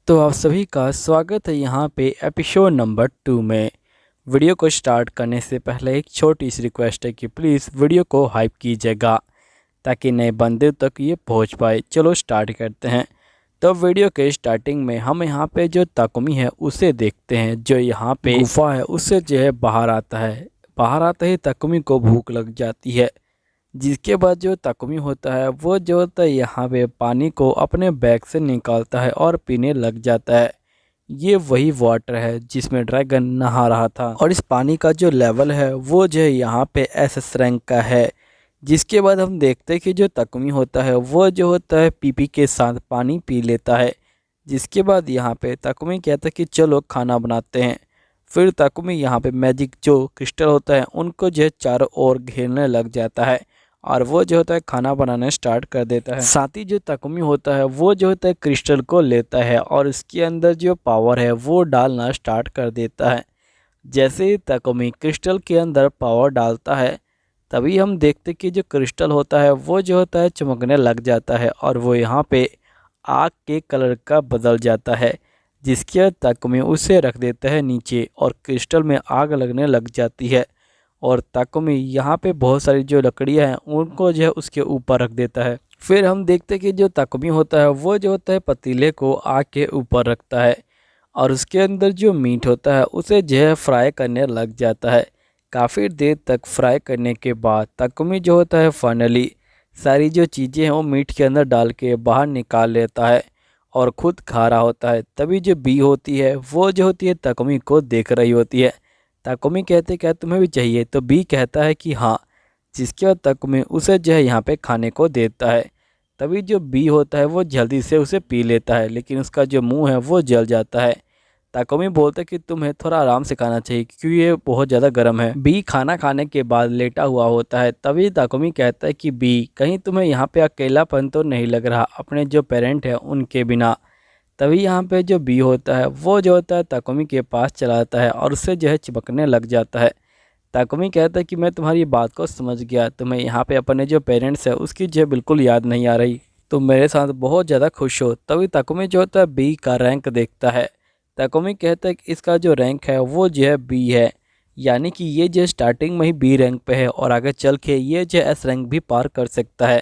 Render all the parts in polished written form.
तो आप सभी का स्वागत है यहाँ पे एपिसोड नंबर 2 में। वीडियो को स्टार्ट करने से पहले एक छोटी सी रिक्वेस्ट है कि प्लीज़ वीडियो को हाइप कीजिएगा ताकि नए बंदे तक ये पहुँच पाए। चलो स्टार्ट करते हैं। तो वीडियो के स्टार्टिंग में हम यहाँ पे जो ताकुमी है उसे देखते हैं, जो यहाँ पे गुफा है उससे जो है बाहर आता है। बाहर आते ही ताकुमी को भूख लग जाती है, जिसके बाद जो ताकुमी होता है वो जो होता है यहाँ पे पानी को अपने बैग से निकालता है और पीने लग जाता है। ये वही वाटर है जिसमें ड्रैगन नहा रहा था और इस पानी का जो लेवल है वो जो है यहाँ पे एसएस रैंक का है। जिसके बाद हम देखते हैं कि जो ताकुमी होता है वो जो होता है पीपी के साथ पानी पी लेता है। जिसके बाद यहाँ पे ताकुमी कहता है कि चलो खाना बनाते हैं। फिर ताकुमी यहाँ पे मैजिक जो क्रिस्टल होता है उनको जो है चारों ओर घेरने लग जाता है और वो जो होता है खाना बनाना स्टार्ट कर देता है। साथ ही जो ताकुमी होता है वो जो होता है क्रिस्टल को लेता है और उसके अंदर जो पावर है वो डालना स्टार्ट कर देता है। जैसे ही ताकुमी क्रिस्टल के अंदर पावर डालता है तभी हम देखते कि जो क्रिस्टल होता है वो जो होता है चमकने लग जाता है और वो यहाँ पे आग के कलर का बदल जाता है। जिसके बाद ताकुमी उसे रख देता है नीचे और क्रिस्टल में आग लगने लग जाती है और ताकुमी यहाँ पे बहुत सारी जो लकड़ियाँ हैं उनको जो है उसके ऊपर रख देता है। फिर हम देखते कि जो ताकुमी होता है वो जो होता है पतीले को आग के ऊपर रखता है और उसके अंदर जो मीट होता है उसे जो है फ्राई करने लग जाता है। काफ़ी देर तक फ्राई करने के बाद ताकुमी जो होता है फाइनली सारी जो चीज़ें हैं वो मीट के अंदर डाल के बाहर निकाल लेता है और ख़ुद खा रहा होता है। तभी जो बी होती है वो जो होती है ताकुमी को देख रही होती है। ताकुमी कहते क्या तुम्हें भी चाहिए, तो बी कहता है कि हाँ। जिसके बाद ताकुमी उसे जो है यहाँ पे खाने को देता है। तभी जो बी होता है वो जल्दी से उसे पी लेता है, लेकिन उसका जो मुंह है वो जल जाता है। ताकुमी बोलता है कि तुम्हें थोड़ा आराम से खाना चाहिए क्योंकि ये बहुत ज़्यादा गर्म है। बी खाना खाने के बाद लेटा हुआ होता है। तभी ताकुमी कहता है कि बी कहीं तुम्हें यहाँ पे अकेलापन तो नहीं लग रहा अपने जो पेरेंट हैं उनके बिना। तभी यहाँ पे जो बी होता है वो जो होता है ताकुमी के पास चला आता है और उससे जो है चिपकने लग जाता है। ताकुमी कहता है कि मैं तुम्हारी बात को समझ गया, तुम्हें यहाँ पे अपने जो पेरेंट्स है उसकी जो बिल्कुल याद नहीं आ रही, तुम मेरे साथ बहुत ज़्यादा खुश हो। तभी ताकुमी जो होता है बी का रैंक देखता है। ताकुमी कहता है कि इसका जो रैंक है वो जो है बी है, यानी कि ये जो स्टार्टिंग में ही बी रैंक पे है और आगे चल के ये जो एस रैंक भी पार कर सकता है।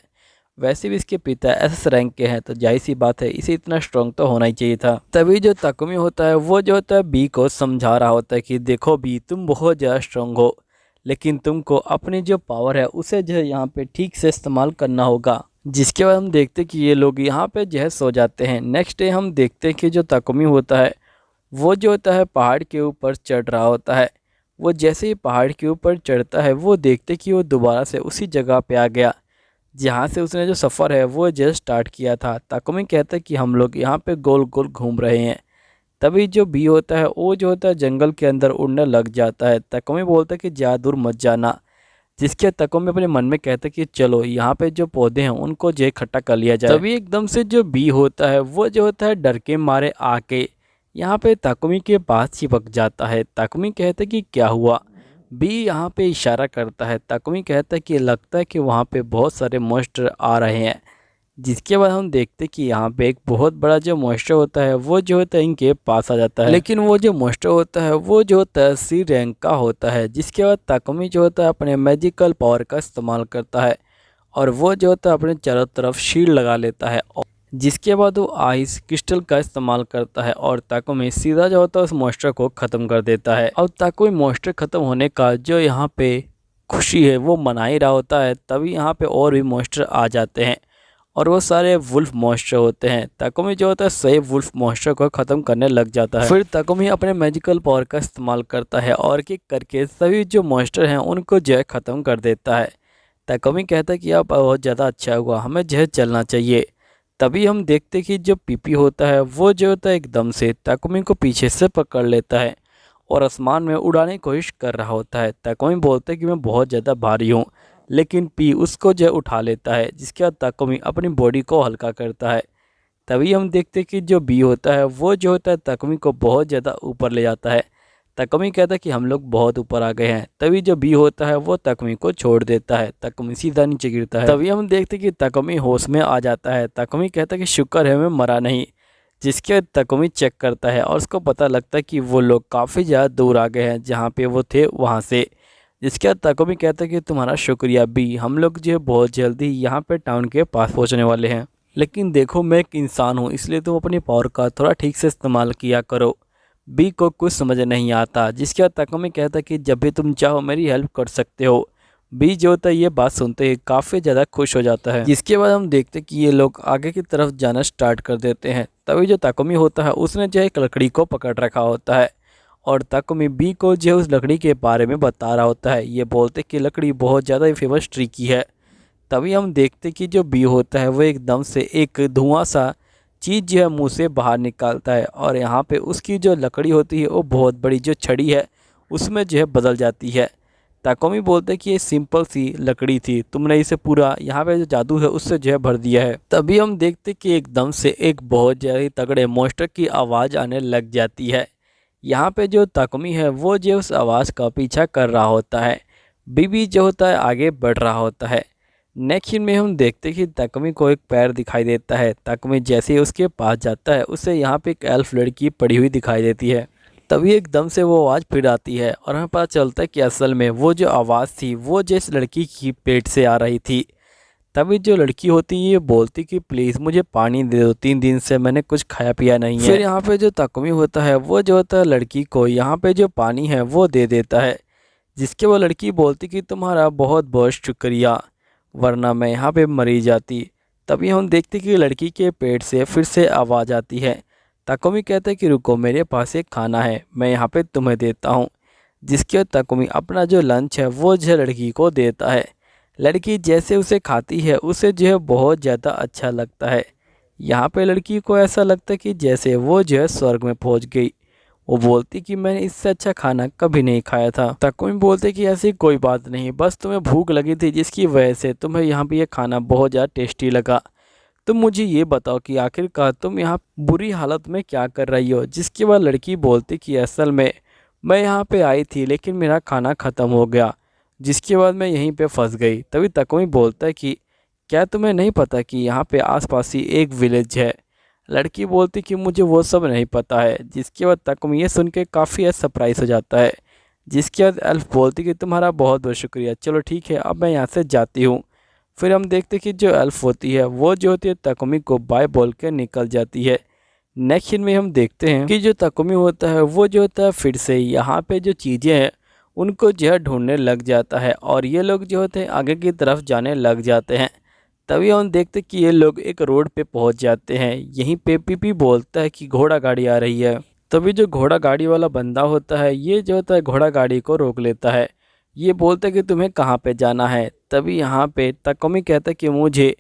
वैसे भी इसके पिता एस रैंक के हैं तो जाहिर सी बात है इसे इतना स्ट्रॉन्ग तो होना ही चाहिए था। तभी जो ताकुमी होता है वो जो होता है बी को समझा रहा होता है कि देखो बी, तुम बहुत ज़्यादा स्ट्रॉन्ग हो, लेकिन तुमको अपनी जो पावर है उसे जो है यहाँ पे ठीक से इस्तेमाल करना होगा। जिसके बाद हम देखते कि ये लोग यहाँ पे जो है सो जाते हैं। नेक्स्ट डे हम देखते हैं कि जो ताकुमी होता है वो जो होता है पहाड़ के ऊपर चढ़ रहा होता है। वो जैसे ही पहाड़ के ऊपर चढ़ता है वो देखते कि वो दोबारा से उसी जगह पे आ गया जहाँ से उसने जो सफ़र है वो जस्ट स्टार्ट किया था। ताकुमी कहता है कि हम लोग यहाँ पे गोल गोल घूम रहे हैं। तभी जो बी होता है वो जो होता है जंगल के अंदर उड़ने लग जाता है। ताकुमी बोलता है कि ज़्यादा दूर मत जाना। जिसके ताकुमी अपने मन में कहता है कि चलो यहाँ पे जो पौधे हैं उनको जो इकट्ठा कर लिया जाए। तभी एकदम से जो बी होता है वो जो होता है डर के मारे आके यहाँ पे ताकुमी के पास चिपक जाता है। ताकुमी कहता है कि क्या हुआ। बी यहाँ पे इशारा करता है। ताकुमी कहता है कि लगता है कि वहाँ पे बहुत सारे मॉन्स्टर आ रहे हैं। जिसके बाद हम देखते कि यहाँ पे एक बहुत बड़ा जो मॉन्स्टर होता है वो जो होता है इनके पास आ जाता है, लेकिन वो जो मॉन्स्टर होता है वो जो होता है सी रैंक का होता है। जिसके बाद ताकुमी जो होता है अपने मैजिकल पावर का इस्तेमाल करता है और वो जो होता है अपने चारों तरफ शील्ड लगा लेता है। जिसके बाद वो आइस क्रिस्टल का इस्तेमाल करता है और ताकुमी सीधा जो होता है उस मॉन्स्टर को ख़त्म कर देता है। और ताकुमी मॉन्स्टर ख़त्म होने का जो यहाँ पे खुशी है वो मना ही रहा होता है। तभी यहाँ पे और भी मॉन्स्टर आ जाते हैं और वो सारे वुल्फ मॉन्स्टर होते हैं। ताकुमी जो होता है सही वुल्फ मॉन्स्टर को ख़त्म करने लग जाता है। फिर ताकुमी अपने मैजिकल पावर का इस्तेमाल करता है और किक करके सभी जो मॉन्स्टर हैं उनको जो है ख़त्म कर देता है। ताकुमी कहता है कि अब बहुत ज़्यादा अच्छा हुआ, हमें जो है चलना चाहिए। तभी हम देखते कि जो पीपी होता है वो जो होता है एकदम से ताकुमी को पीछे से पकड़ लेता है और आसमान में उड़ाने की कोशिश कर रहा होता है। ताकुमी बोलते हैं कि मैं बहुत ज़्यादा भारी हूँ, लेकिन पी उसको जो उठा लेता है। जिसके बाद ताकुमी अपनी बॉडी को हल्का करता है। तभी हम देखते कि जो बी होता है वो जो होता है ताकुमी को बहुत ज़्यादा ऊपर ले जाता है। ताकुमी कहता है कि हम लोग बहुत ऊपर आ गए हैं। तभी जो बी होता है वो ताकुमी को छोड़ देता है। ताकुमी सीधा नीचे गिरता है। तभी हम देखते कि ताकुमी होश में आ जाता है। ताकुमी कहता है कि शुक्र है मैं मरा नहीं। जिसके बाद ताकुमी चेक करता है और उसको पता लगता है कि वो लोग काफ़ी ज़्यादा दूर आ गए हैं जहाँ पे वो थे वहाँ से। जिसके बाद ताकुमी कहता है कि तुम्हारा शुक्रिया बी, हम लोग जो है बहुत जल्दी यहाँ पे टाउन के पास पहुँचने वाले हैं। लेकिन देखो मैं एक इंसान हूँ, इसलिए तुम अपनी पावर का थोड़ा ठीक से इस्तेमाल किया करो। बी को कुछ समझ नहीं आता। जिसके बाद ताकुमी कहता है कि जब भी तुम चाहो मेरी हेल्प कर सकते हो। बी जो होता है ये बात सुनते ही काफ़ी ज़्यादा खुश हो जाता है। जिसके बाद हम देखते हैं कि ये लोग आगे की तरफ जाना स्टार्ट कर देते हैं। तभी जो ताकुमी होता है उसने जो एक लकड़ी को पकड़ रखा होता है और ताकुमी बी को जो उस लकड़ी के बारे में बता रहा होता है। ये बोलते कि लकड़ी बहुत ज़्यादा ही फेमस ट्री की है। तभी हम देखते कि जो बी होता है वो एकदम से एक धुआं सा चीज़ जो है मुँह से बाहर निकालता है और यहाँ पे उसकी जो लकड़ी होती है वो बहुत बड़ी जो छड़ी है उसमें जो है बदल जाती है। ताकोमी बोलते कि ये सिंपल सी लकड़ी थी, तुमने इसे पूरा यहाँ पे जो जादू है उससे जो है भर दिया है। तभी हम देखते कि एकदम से एक बहुत ज़्यादा तगड़े मॉन्स्टर की आवाज़ आने लग जाती है। यहाँ पे जो ताकोमी है वो जो उस आवाज़ का पीछा कर रहा होता है। बीबी जो होता है आगे बढ़ रहा होता है। नेक्स्ट में हम देखते कि ताकोमी को एक पैर दिखाई देता है। ताकोमी जैसे ही उसके पास जाता है उसे यहाँ पे एक एल्फ लड़की पड़ी हुई दिखाई देती है। तभी एकदम से वो आवाज़ फिर आती है और हमें पता चलता है कि असल में वो जो आवाज़ थी वो जिस लड़की की पेट से आ रही थी। तभी जो लड़की होती है ये बोलती कि प्लीज़ मुझे पानी दे दो, 3 दिन से मैंने कुछ खाया पिया नहीं है। फिर यहाँ पे जो ताकुमी होता है वो जो होता है लड़की को यहाँ पे जो पानी है वो दे देता है। जिसके वो लड़की बोलती कि तुम्हारा बहुत बहुत शुक्रिया, वरना मैं यहाँ पे मरी जाती। तभी हम देखते कि लड़की के पेट से फिर से आवाज़ आती है। ताकुमी कहता है कि रुको, मेरे पास एक खाना है, मैं यहाँ पे तुम्हें देता हूँ। जिसके बाद ताकुमी अपना जो लंच है वो जो लड़की को देता है। लड़की जैसे उसे खाती है उसे जो है बहुत ज़्यादा अच्छा लगता है। यहाँ पे लड़की को ऐसा लगता है कि जैसे वो जो है स्वर्ग में पहुँच गई। वो बोलती कि मैंने इससे अच्छा खाना कभी नहीं खाया था। ताकुमी बोलते कि ऐसी कोई बात नहीं, बस तुम्हें भूख लगी थी जिसकी वजह से तुम्हें यहाँ पे ये खाना बहुत ज़्यादा टेस्टी लगा। तुम मुझे ये बताओ कि आखिरकार तुम यहाँ बुरी हालत में क्या कर रही हो। जिसके बाद लड़की बोलती कि असल में मैं यहाँ पे आई थी लेकिन मेरा खाना ख़त्म हो गया, जिसके बाद मैं यहीं पे फंस गई। तभी ताकुमी बोलता है कि क्या तुम्हें नहीं पता कि यहाँ पे आसपास ही एक विलेज है। लड़की बोलती कि मुझे वो सब नहीं पता है। जिसके बाद ताकुमी ये सुन के काफ़ी सरप्राइज हो जाता है। जिसके बाद एल्फ बोलती कि तुम्हारा बहुत बहुत शुक्रिया, चलो ठीक है अब मैं यहाँ से जाती हूँ। फिर हम देखते कि जो एल्फ होती है वो जो होती है ताकुमी को बाय बोल के निकल जाती है। नेक्स्ट सीन में हम देखते हैं कि जो ताकुमी होता है वो जो होता है फिर से यहाँ पे जो चीज़ें हैं उनको जो है ढूंढने लग जाता है और ये लोग जो होते हैं आगे की तरफ जाने लग जाते हैं। तभी हम देखते हैं कि ये लोग एक रोड पे पहुंच जाते हैं। यहीं पे पीपी बोलता है कि घोड़ा गाड़ी आ रही है। तभी जो घोड़ा गाड़ी वाला बंदा होता है ये जो होता है घोड़ा गाड़ी को रोक लेता है। ये बोलता है कि तुम्हें कहाँ पे जाना है। तभी यहाँ पे ताकुमी कहता है कि मुझे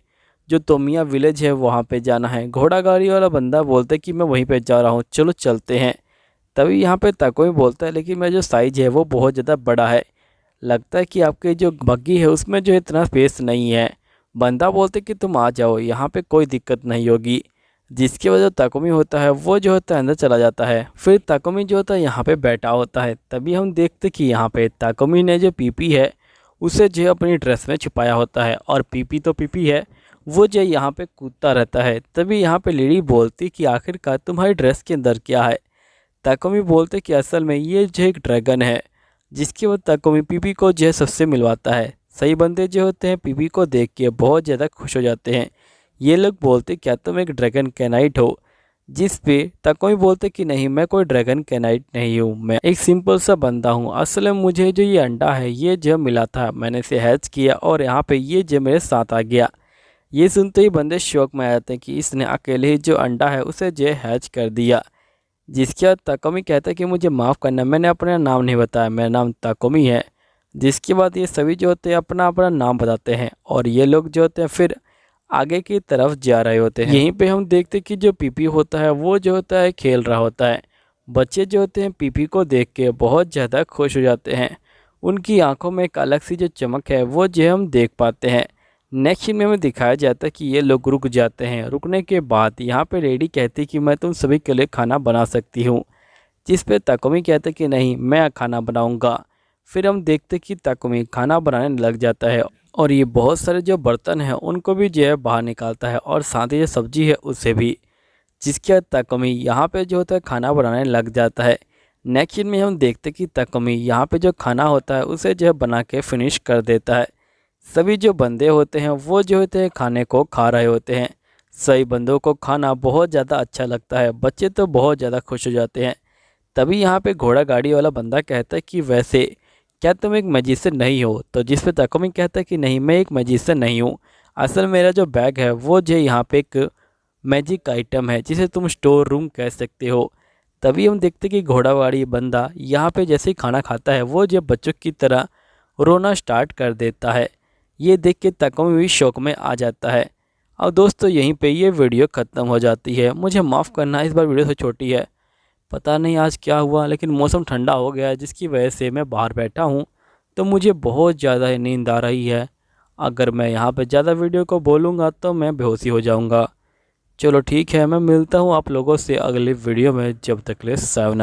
जो तोमिया विलेज है वहाँ पे जाना है। घोड़ा गाड़ी वाला बंदा बोलता है कि मैं वहीं पे जा रहा हूँ, चलो चलते हैं। तभी यहाँ पे ताकुमी बोलता है लेकिन मेरा जो साइज़ है वो बहुत ज़्यादा बड़ा है, लगता है कि आपके जो बग्गी है उसमें जो इतना स्पेस नहीं है। बंदा बोलते कि तुम आ जाओ, यहाँ पे कोई दिक्कत नहीं होगी। जिसकी वजह ताकुमी होता है वो जो होता है अंदर चला जाता है। फिर ताकुमी जो होता है यहाँ पे बैठा होता है। तभी हम देखते कि यहाँ पे ताकुमी ने जो पीपी है उसे जो है अपनी ड्रेस में छुपाया होता है और पीपी तो पीपी है, वो जो यहाँ पे कूदता रहता है। तभी यहाँ पे लेडी बोलती कि आखिरकार तुम्हारी ड्रेस के अंदर क्या है। ताकुमी बोलते कि असल में ये जो एक ड्रैगन है। जिसके बाद ताकुमी पीपी को जो है सबसे मिलवाता है। सही बंदे जो होते हैं पीपी को देख के बहुत ज़्यादा खुश हो जाते हैं। ये लोग बोलते क्या तुम एक ड्रैगन कैनाइट हो। जिस पे ताकुमी बोलते कि नहीं, मैं कोई ड्रैगन कैनाइट नहीं हूँ, मैं एक सिंपल सा बंदा हूँ। असल में मुझे जो ये अंडा है ये जो मिला था मैंने इसे हैच किया और यहाँ पे ये जो मेरे साथ आ गया। ये सुनते ही बंदे शौक में आ जाते हैं कि इसने अकेले ही जो अंडा है उसे जो हैच कर दिया। जिसके बाद ताकुमी कहता है कि मुझे माफ़ करना, मैंने अपना नाम नहीं बताया, मेरा नाम ताकुमी है। जिसके बाद ये सभी जो होते हैं अपना अपना नाम बताते हैं और ये लोग जो होते हैं फिर आगे की तरफ जा रहे होते हैं। यहीं पे हम देखते हैं कि जो पीपी होता है वो जो होता है खेल रहा होता है। बच्चे जो होते हैं पीपी को देख के बहुत ज़्यादा खुश हो जाते हैं। उनकी आंखों में एक अलग सी जो चमक है वो जो हम देख पाते हैं। नेक्स्ट सीन में हमें दिखाया जाता है कि ये लोग रुक जाते हैं। रुकने के बाद यहाँ पे लेडी कहती कि मैं तुम सभी के लिए खाना बना सकती हूँ। जिस पे ताकुमी कहते कि नहीं, मैं खाना बनाऊँगा। फिर हम देखते कि ताकुमी खाना बनाने लग जाता है और ये बहुत सारे जो बर्तन हैं उनको भी जो है बाहर निकालता है और साथ ही जो सब्जी है उसे भी। जिसके बाद तकमी यहाँ पे जो होता है खाना बनाने लग जाता है। नेक्स्ट सीन में हम देखते हैं कि तकमी यहाँ पे जो खाना होता है उसे जो है बना के फिनिश कर देता है। सभी जो बंदे होते हैं वो जो होते हैं खाने को खा रहे होते हैं। सभी बंदों को खाना बहुत ज़्यादा अच्छा लगता है, बच्चे तो बहुत ज़्यादा खुश हो जाते हैं। तभी यहाँ पे घोड़ा गाड़ी वाला बंदा कहता है कि वैसे क्या तुम एक मैजिशियन नहीं हो? तो जिस पे तकमी कहता है कि नहीं, मैं एक मैजिशियन नहीं हूँ, असल मेरा जो बैग है वो जो यहाँ पे एक मैजिक आइटम है जिसे तुम स्टोर रूम कह सकते हो। तभी हम देखते कि घोड़ा गाड़ी बंदा यहाँ पे जैसे ही खाना खाता है वो जो बच्चों की तरह रोना स्टार्ट कर देता है। ये देख के तकमी भी शौक में आ जाता है। और दोस्तों यहीं पे ये वीडियो ख़त्म हो जाती है। मुझे माफ़ करना, इस बार वीडियो से छोटी है, पता नहीं आज क्या हुआ, लेकिन मौसम ठंडा हो गया है जिसकी वजह से मैं बाहर बैठा हूँ तो मुझे बहुत ज़्यादा नींद आ रही है। अगर मैं यहाँ पे ज़्यादा वीडियो को बोलूँगा तो मैं बेहोशी हो जाऊँगा। चलो ठीक है, मैं मिलता हूँ आप लोगों से अगली वीडियो में। जब तक ले सायोनारा।